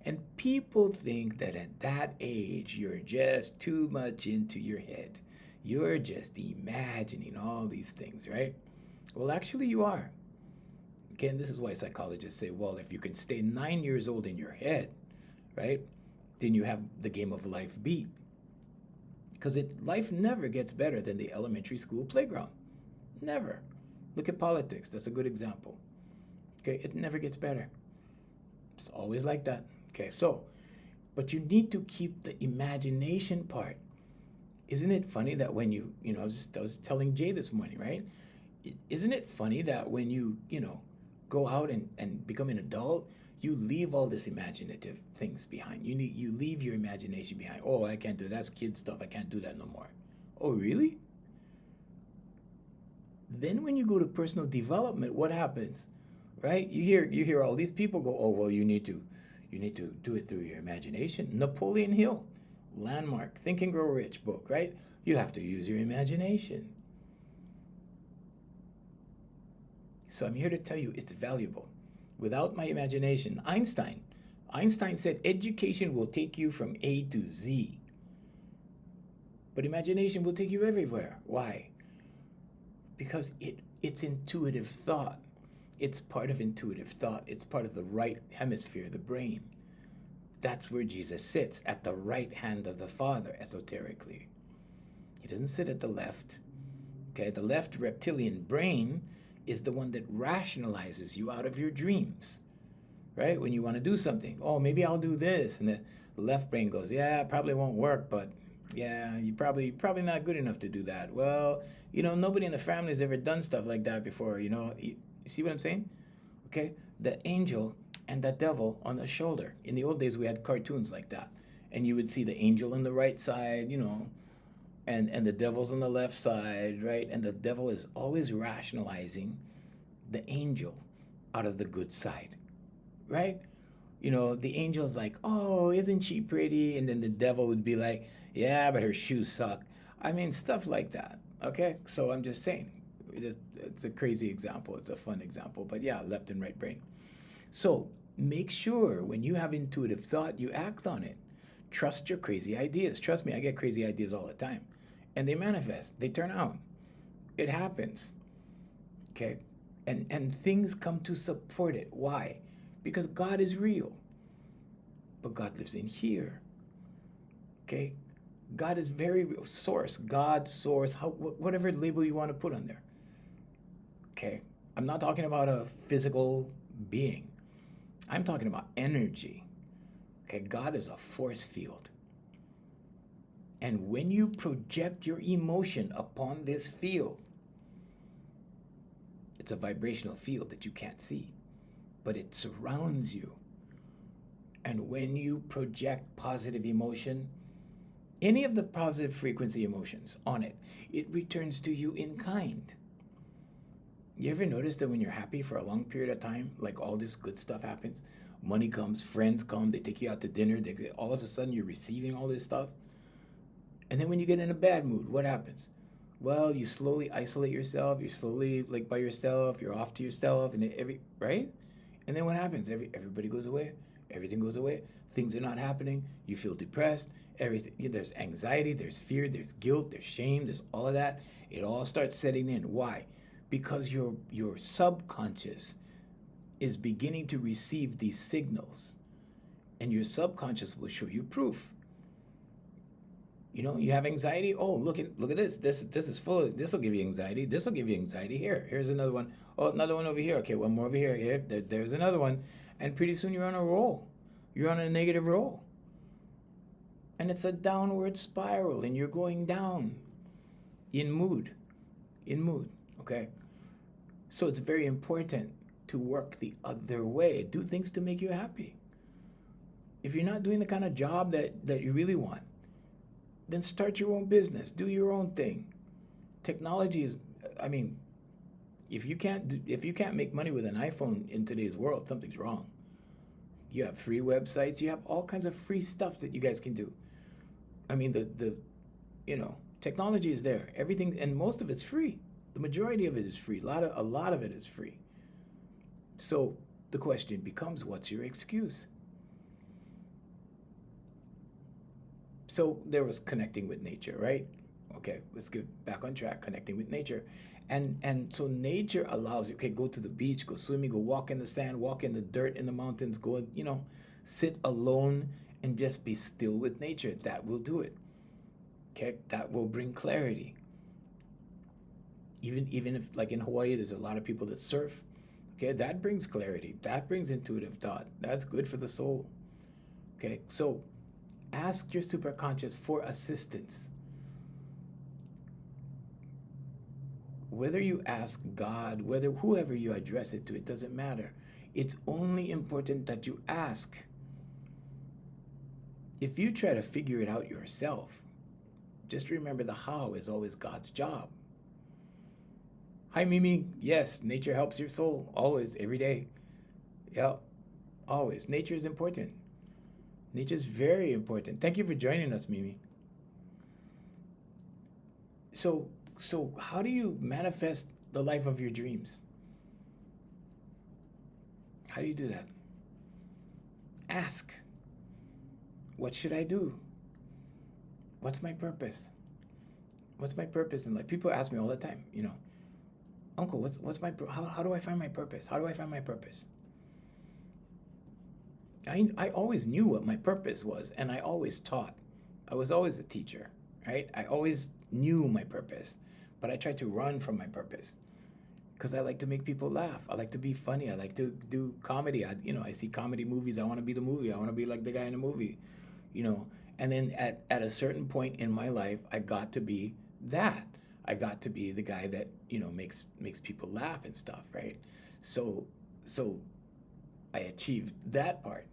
And people think that at that age, you're just too much into your head. You're just imagining all these things, right? Well, actually, you are. Again, this is why psychologists say, well, if you can stay 9 years old in your head, right, then you have the game of life beat. Because life never gets better than the elementary school playground. Never. Look at politics. That's a good example. Okay, it never gets better. It's always like that. Okay, so, but you need to keep the imagination part. Isn't it funny that when I was telling Jay this morning, right? Isn't it funny that when you go out and become an adult, you leave all this imaginative things behind. You leave your imagination behind. Oh, I can't do that. That's kid stuff. I can't do that no more. Oh, really? Then when you go to personal development, what happens? Right? You hear all these people go, oh, well, you need to do it through your imagination. Napoleon Hill, landmark, Think and Grow Rich book, right? You have to use your imagination. So I'm here to tell you it's valuable. Without my imagination, Einstein said education will take you from A to Z. But imagination will take you everywhere. Why? Because it's intuitive thought. It's part of intuitive thought. It's part of the right hemisphere, the brain. That's where Jesus sits, at the right hand of the Father, esoterically. He doesn't sit at the left. Okay, the left reptilian brain is the one that rationalizes you out of your dreams, right? When you want to do something, oh, maybe I'll do this. And the left brain goes, yeah, it probably won't work, but Yeah, you probably not good enough to do that. Well, nobody in the family has ever done stuff like that before. You see what I'm saying? Okay, the angel and the devil on the shoulder. In the old days, we had cartoons like that, and you would see the angel on the right side, and the devil's on the left side, right? And the devil is always rationalizing the angel out of the good side, right? The angel's like, oh, isn't she pretty? And then the devil would be like, yeah, but her shoes suck. I mean, stuff like that. Okay, so I'm just saying, it's a crazy example. It's a fun example, but yeah, left and right brain. So make sure when you have intuitive thought, you act on it. Trust your crazy ideas. Trust me, I get crazy ideas all the time, and they manifest. They turn out. It happens. Okay, and things come to support it. Why? Because God is real, but God lives in here. Okay, God is very real. Source, God, source, whatever label you want to put on there. Okay, I'm not talking about a physical being. I'm talking about energy. Okay, God is a force field. And when you project your emotion upon this field, it's a vibrational field that you can't see, but it surrounds you. And when you project positive emotion, any of the positive frequency emotions on it, it returns to you in kind. You ever notice that when you're happy for a long period of time, like all this good stuff happens, money comes, friends come, they take you out to dinner, all of a sudden you're receiving all this stuff. And then when you get in a bad mood, what happens? Well, you slowly isolate yourself, you're slowly like by yourself, you're off to yourself, and right? And then what happens? Everybody goes away, everything goes away, things are not happening, you feel depressed, everything, there's anxiety, there's fear, there's guilt, there's shame, there's all of that. It all starts setting in. Why? Because your subconscious is beginning to receive these signals, and your subconscious will show you proof. You have anxiety. Oh, look at this. This is full of. This will give you anxiety. This will give you anxiety. Here's another one. Oh, another one over here. Okay, one more over here. There's another one, and pretty soon you're on a roll. You're on a negative roll, and it's a downward spiral, and you're going down in mood. Okay, so it's very important to work the other way. Do things to make you happy. If you're not doing the kind of job that you really want, then start your own business. Do your own thing. Technology is, I mean, if you can't make money with an iPhone in today's world, something's wrong. You have free websites. You have all kinds of free stuff that you guys can do. I mean, the technology is there. Everything, and most of it's free. The majority of it is free. A lot of it is free. So the question becomes, what's your excuse? So there was connecting with nature, right? Okay, let's get back on track, connecting with nature. And so nature allows you, okay, go to the beach, go swimming, go walk in the sand, walk in the dirt in the mountains, go, sit alone and just be still with nature. That will do it. Okay, that will bring clarity. Even if, like in Hawaii, there's a lot of people that surf. Okay, that brings clarity. That brings intuitive thought. That's good for the soul. Okay, so ask your superconscious for assistance. Whether you ask God, whoever you address it to, it doesn't matter. It's only important that you ask. If you try to figure it out yourself, just remember the how is always God's job. Hi, Mimi. Yes, nature helps your soul. Always, every day. Yep, always. Nature is important. Nature is very important. Thank you for joining us, Mimi. So how do you manifest the life of your dreams? How do you do that? Ask. What should I do? What's my purpose? What's my purpose in life? People ask me all the time, Uncle, what's my how do I find my purpose? How do I find my purpose? I always knew what my purpose was, and I always taught. I was always a teacher, right? I always knew my purpose, but I tried to run from my purpose because I like to make people laugh. I like to be funny. I like to do comedy. I see comedy movies. I want to be the movie. I want to be like the guy in the movie, And then at a certain point in my life, I got to be that. I got to be the guy that, makes people laugh and stuff, right? So I achieved that part,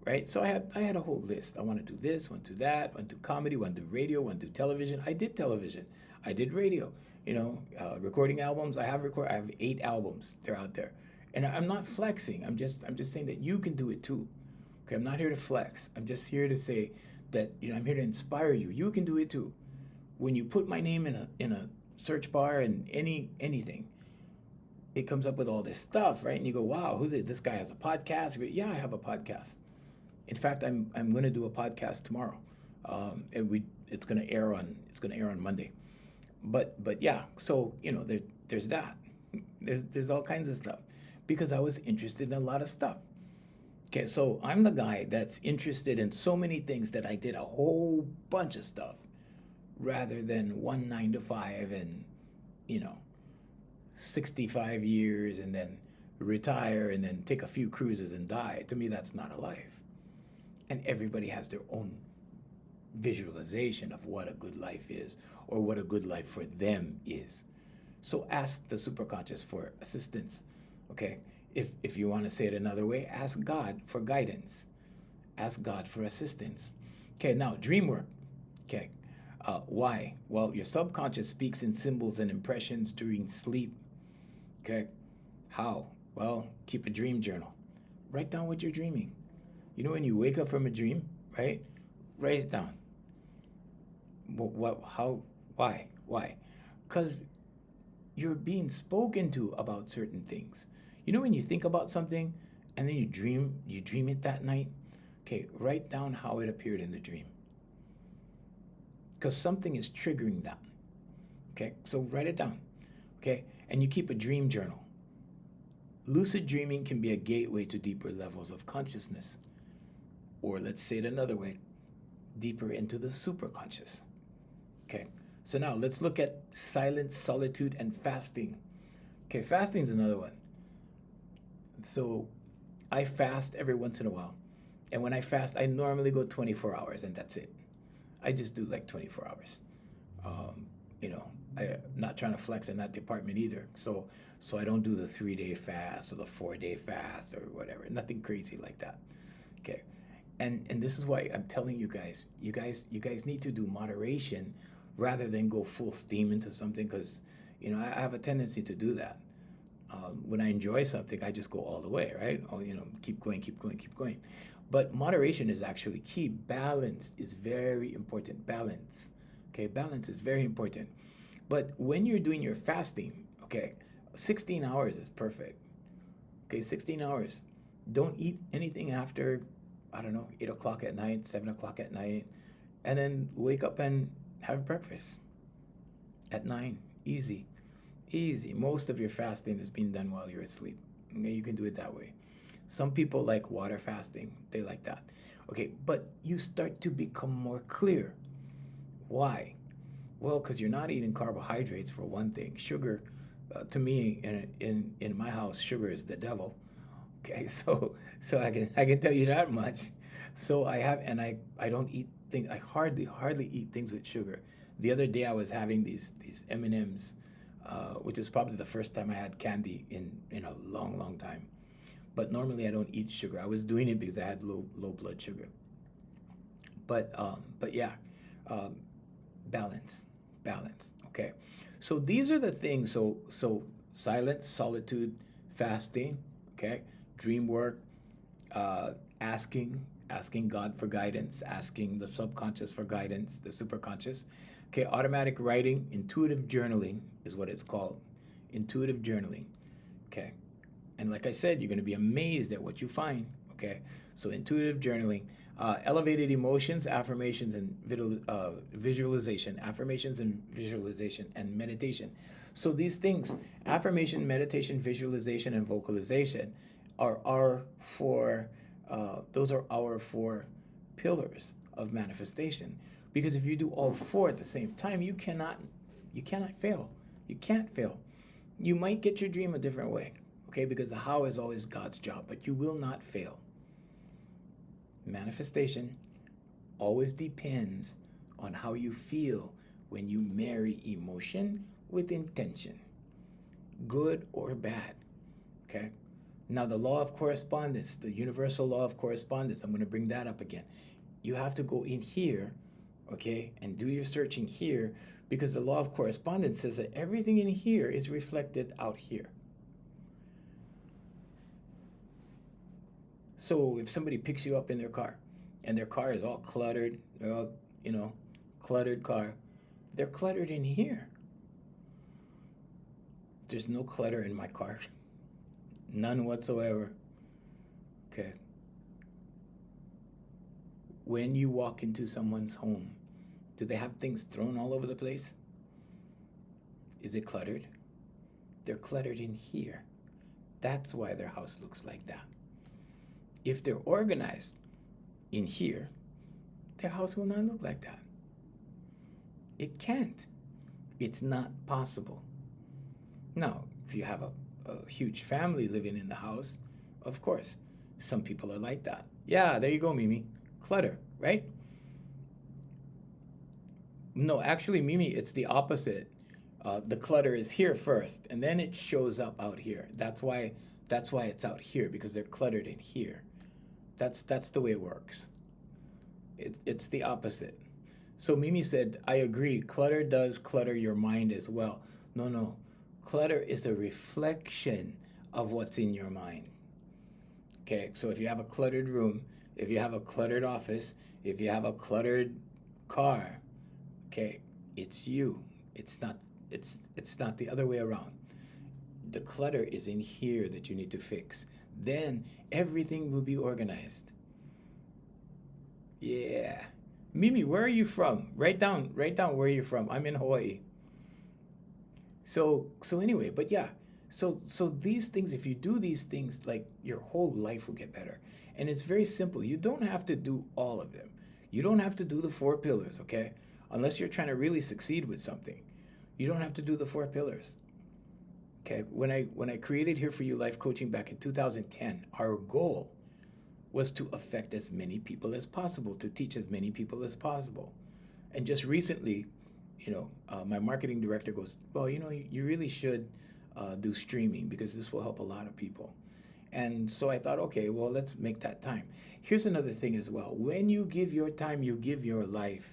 right? So I had a whole list. I want to do this, want to do that, want to do comedy, want to do radio, want to do television. I did television. I did radio. Recording albums. I have 8 albums. They're out there, and I'm not flexing. I'm just saying that you can do it too. Okay, I'm not here to flex. I'm just here to say that I'm here to inspire you. You can do it too. When you put my name in a search bar and anything, it comes up with all this stuff, right? And you go, wow, who's it? This guy has a podcast. Yeah, I have a podcast. In fact, I'm going to do a podcast tomorrow, and it's going to air on Monday. But yeah, so there's that. There's all kinds of stuff because I was interested in a lot of stuff. Okay, so I'm the guy that's interested in so many things that I did a whole bunch of stuff rather than one 9 to 5 and 65 years and then retire and then take a few cruises and die. To me, that's not a life. And everybody has their own visualization of what a good life is or what a good life for them is. So ask the superconscious for assistance, okay? If you want to say it another way, ask God for guidance. Ask God for assistance. Okay, now dream work. Okay, why? Well, your subconscious speaks in symbols and impressions during sleep. Okay, how? Well, keep a dream journal. Write down what you're dreaming. When you wake up from a dream, right? Write it down. What? How? Why? Why? Because you're being spoken to about certain things. When you think about something and then you dream it that night, okay, write down how it appeared in the dream. Because something is triggering that. Okay, so write it down. Okay, and you keep a dream journal. Lucid dreaming can be a gateway to deeper levels of consciousness. Or let's say it another way, deeper into the superconscious. Okay, so now let's look at silence, solitude, and fasting. Okay, fasting is another one. So I fast every once in a while. And when I fast, I normally go 24 hours and that's it. I just do like 24 hours. I'm not trying to flex in that department either. So I don't do the 3-day fast or the 4-day fast or whatever. Nothing crazy like that. Okay. And this is why I'm telling you guys need to do moderation rather than go full steam into something because, I have a tendency to do that. When I enjoy something, I just go all the way, right? Keep going. But moderation is actually key. Balance is very important. Balance. Okay, balance is very important. But when you're doing your fasting, okay, 16 hours is perfect. Okay, 16 hours. Don't eat anything after, 8 o'clock at night, 7 o'clock at night, and then wake up and have breakfast at 9. Easy. Most of your fasting is being done while you're asleep. Okay, you can do it that way. Some people like water fasting. They like that. Okay, but you start to become more clear. Why? Well, because you're not eating carbohydrates for one thing. Sugar, to me, in my house, sugar is the devil. Okay, so I can tell you that much. So I don't eat things. I hardly eat things with sugar. The other day I was having these M&Ms. Which is probably the first time I had candy in a long time. But normally I don't eat sugar. I was doing it because I had low blood sugar. But yeah, balance. Okay, so these are the things. So silence, solitude, fasting. Okay, dream work, asking God for guidance, asking the subconscious for guidance, the superconscious. Okay, automatic writing, intuitive journaling is what it's called. Intuitive journaling. Okay. And like I said, you're going to be amazed at what you find. Okay. So intuitive journaling, elevated emotions, affirmations, and visualization. Affirmations and visualization and meditation. So these things, affirmation, meditation, visualization, and vocalization are our 4 pillars of manifestation. Because if you do all 4 at the same time, you cannot fail. You can't fail. You might get your dream a different way, okay? Because the how is always God's job, but you will not fail. Manifestation, always depends on how you feel when you marry emotion with intention, good or bad. Okay? Now, the law of correspondence, the universal law of correspondence, I'm going to bring that up again. You have to go in here, okay, and do your searching here, because the law of correspondence says that everything in here is reflected out here. So if somebody picks you up in their car and their car is all cluttered, they're all, cluttered car, they're cluttered in here. There's no clutter in my car. None whatsoever. Okay. When you walk into someone's home, do they have things thrown all over the place? Is it cluttered? They're cluttered in here. That's why their house looks like that. If they're organized in here, their house will not look like that. It can't. It's not possible. Now, if you have a huge family living in the house, of course, some people are like that. Yeah, there you go, Mimi. Clutter, right? No, actually, Mimi, it's the opposite. The clutter is here first, and then it shows up out here. That's why it's out here, because they're cluttered in here. That's the way it works. It's the opposite. So Mimi said, I agree. Clutter does clutter your mind as well. No. Clutter is a reflection of what's in your mind. Okay, so if you have a cluttered room, if you have a cluttered office, if you have a cluttered car, okay, it's you. It's not the other way around. The clutter is in here that you need to fix. Then everything will be organized. Yeah. Mimi, where are you from? Write down where you're from. I'm in Hawaii. So anyway, but yeah. So these things, if you do these things, like, your whole life will get better. And it's very simple. You don't have to do all of them. You don't have to do the 4 pillars, okay? Unless you're trying to really succeed with something. You don't have to do the 4 pillars. Okay, when I created Here For You Life Coaching back in 2010, our goal was to affect as many people as possible, to teach as many people as possible. And just recently, my marketing director goes, well, you really should do streaming, because this will help a lot of people. And so I thought, okay, well, let's make that time. Here's another thing as well. When you give your time, you give your life.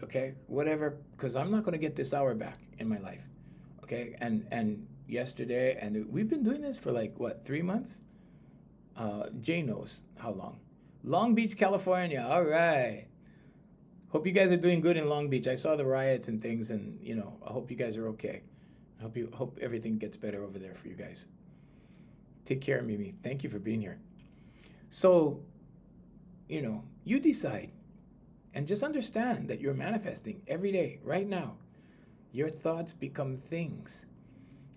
Okay, whatever, because I'm not going to get this hour back in my life. Okay, and yesterday, and we've been doing this for 3 months? Jay knows how long. Long Beach, California. All right. Hope you guys are doing good in Long Beach. I saw the riots and things, and I hope you guys are okay. Hope everything gets better over there for you guys. Take care, Mimi. Thank you for being here. So, you decide, and just understand that you're manifesting every day, right now. Your thoughts become things.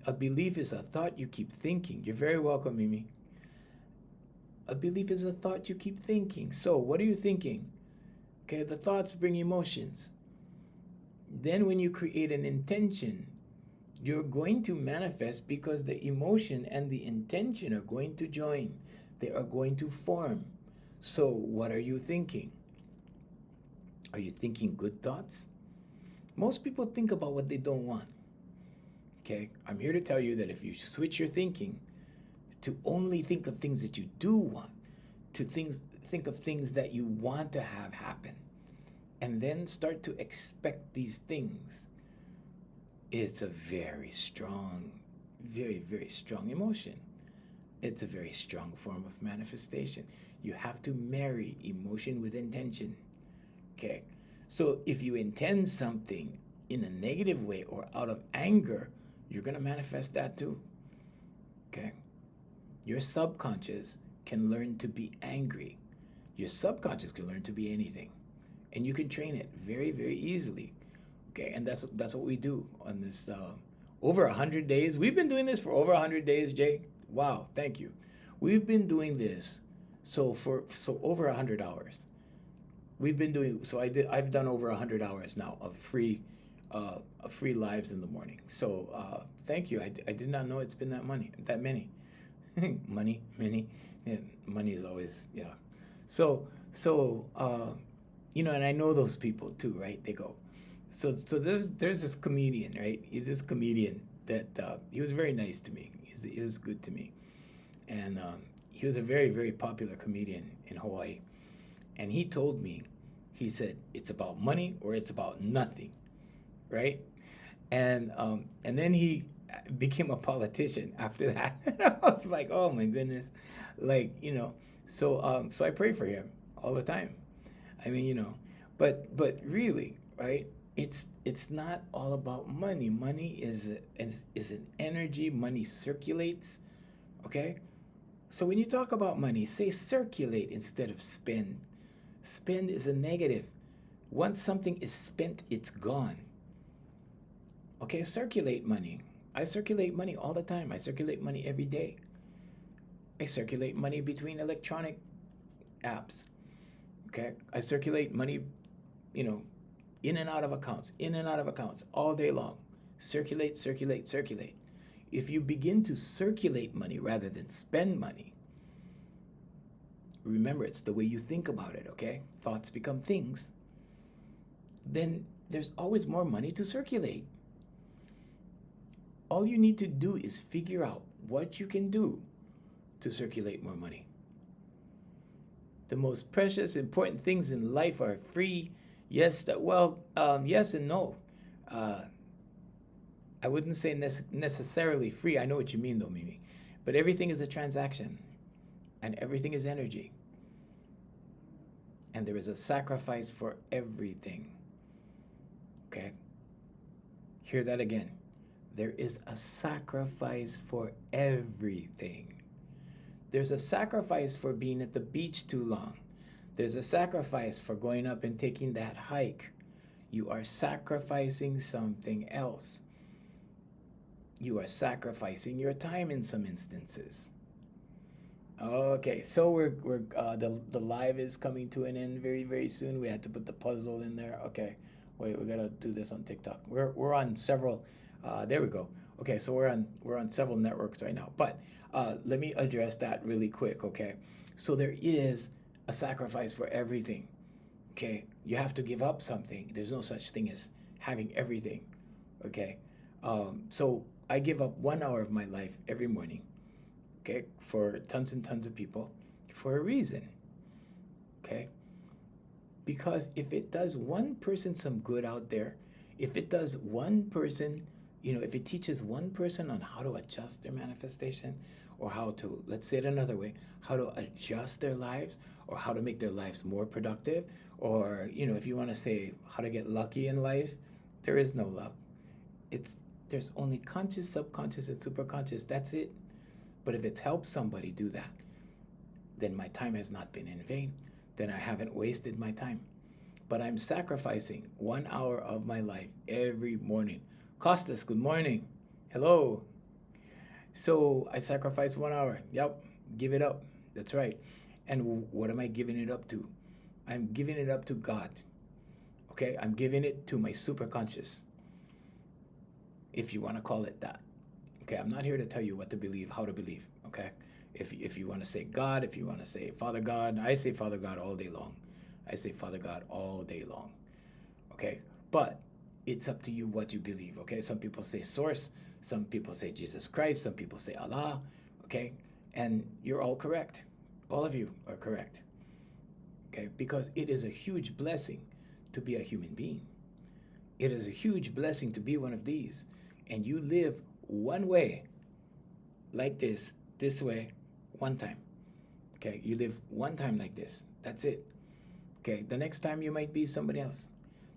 A belief is a thought you keep thinking. You're very welcome, Mimi. A belief is a thought you keep thinking. So, what are you thinking? Okay, the thoughts bring emotions. Then when you create an intention, you're going to manifest, because the emotion and the intention are going to join. They are going to form. So, what are you thinking? Are you thinking good thoughts? Most people think about what they don't want. Okay, I'm here to tell you that if you switch your thinking to only think of things that you do want, to think of things that you want to have happen, and then start to expect these things, it's a very strong, very, very strong emotion. It's a very strong form of manifestation. You have to marry emotion with intention. Okay, so if you intend something in a negative way or out of anger, you're going to manifest that too. Okay, your subconscious can learn to be angry. Your subconscious can learn to be anything, and you can train it very, very easily. Okay, and that's what we do on this over 100 days. We've been doing this for over 100 days, Jay. Wow, thank you. We've been doing this so over 100 hours. We've been doing I've done over 100 hours now of free lives in the morning. So thank you. I did not know it's been that many. Money is always, yeah. So and I know those people too, right? They go, so there's this comedian, right? He's this comedian that he was very nice to me. He was good to me, and he was a very, very popular comedian in Hawaii. And he told me, he said, it's about money or it's about nothing, right? And then he became a politician after that. I was like, oh my goodness, like so I pray for him all the time. I mean, but really, right? It's not all about money. Money is an energy. Money circulates, okay? So when you talk about money, say circulate instead of spend. Spend is a negative. Once something is spent, it's gone. Okay, circulate money. I circulate money all the time. I circulate money every day. I circulate money between electronic apps. Okay, I circulate money, in and out of accounts all day long. Circulate, circulate, circulate. If you begin to circulate money rather than spend money, remember, it's the way you think about it, okay? Thoughts become things. Then there's always more money to circulate. All you need to do is figure out what you can do to circulate more money. The most precious, important things in life are free. Yes, yes and no. I wouldn't say necessarily free. I know what you mean, though, Mimi. But everything is a transaction, and everything is energy. And there is a sacrifice for everything. Okay? Hear that again. There is a sacrifice for everything. There's a sacrifice for being at the beach too long. There's a sacrifice for going up and taking that hike. You are sacrificing something else. You are sacrificing your time in some instances. Okay, so we're the live is coming to an end very, very soon. We had to put the puzzle in there. Okay, wait, we gotta do this on TikTok. We're on several. There we go. Okay, so we're on several networks right now. But let me address that really quick. Okay, so there is a sacrifice for everything. Okay, you have to give up something. There's no such thing as having everything. Okay, so I give up 1 hour of my life every morning. Okay, for tons and tons of people, for a reason. Okay, because if it does one person some good out there, if it does one person, if it teaches one person on how to adjust their manifestation, or how to, let's say it another way, how to adjust their lives, or how to make their lives more productive, or if you want to say how to get lucky in life, there is no luck. There's only conscious, subconscious, and superconscious. That's it. But if it's helped somebody do that, then my time has not been in vain. Then I haven't wasted my time. But I'm sacrificing 1 hour of my life every morning. Costas, good morning. Hello. So I sacrifice 1 hour. Yep, give it up. That's right. And what am I giving it up to? I'm giving it up to God. Okay, I'm giving it to my superconscious, if you want to call it that. Okay, I'm not here to tell you what to believe, how to believe, okay? If you want to say God, if you want to say Father God, I say Father God all day long. I say Father God all day long, okay? But it's up to you what you believe, okay? Some people say source, some people say Jesus Christ, some people say Allah, okay? And you're all correct. All of you are correct, okay? Because it is a huge blessing to be a human being. It is a huge blessing to be one of these. And you live one way, like this way, one time. Okay, you live one time like this. That's it. Okay, the next time you might be somebody else.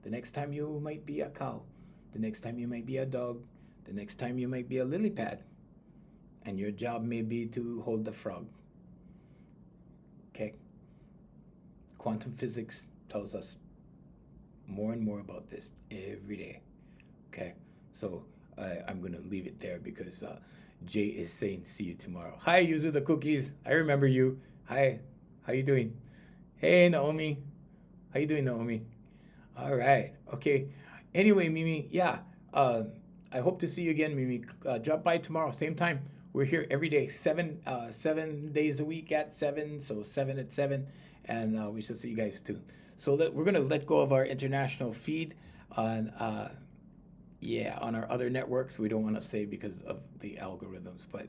The next time you might be a cow. The next time you might be a dog. The next time you might be a lily pad. And your job may be to hold the frog. Okay? Quantum physics tells us more and more about this every day. Okay? So I'm going to leave it there because Jay is saying see you tomorrow. Hi, user the cookies. I remember you. Hi. How you doing? Hey, Naomi. How you doing, Naomi? All right. Okay. Anyway, Mimi, yeah. I hope to see you again, Mimi. Drop by tomorrow, same time. We're here every day, 7 days a week at 7, so 7 at 7, and we shall see you guys too. So we're going to let go of our international feed on, on our other networks. We don't want to say because of the algorithms, but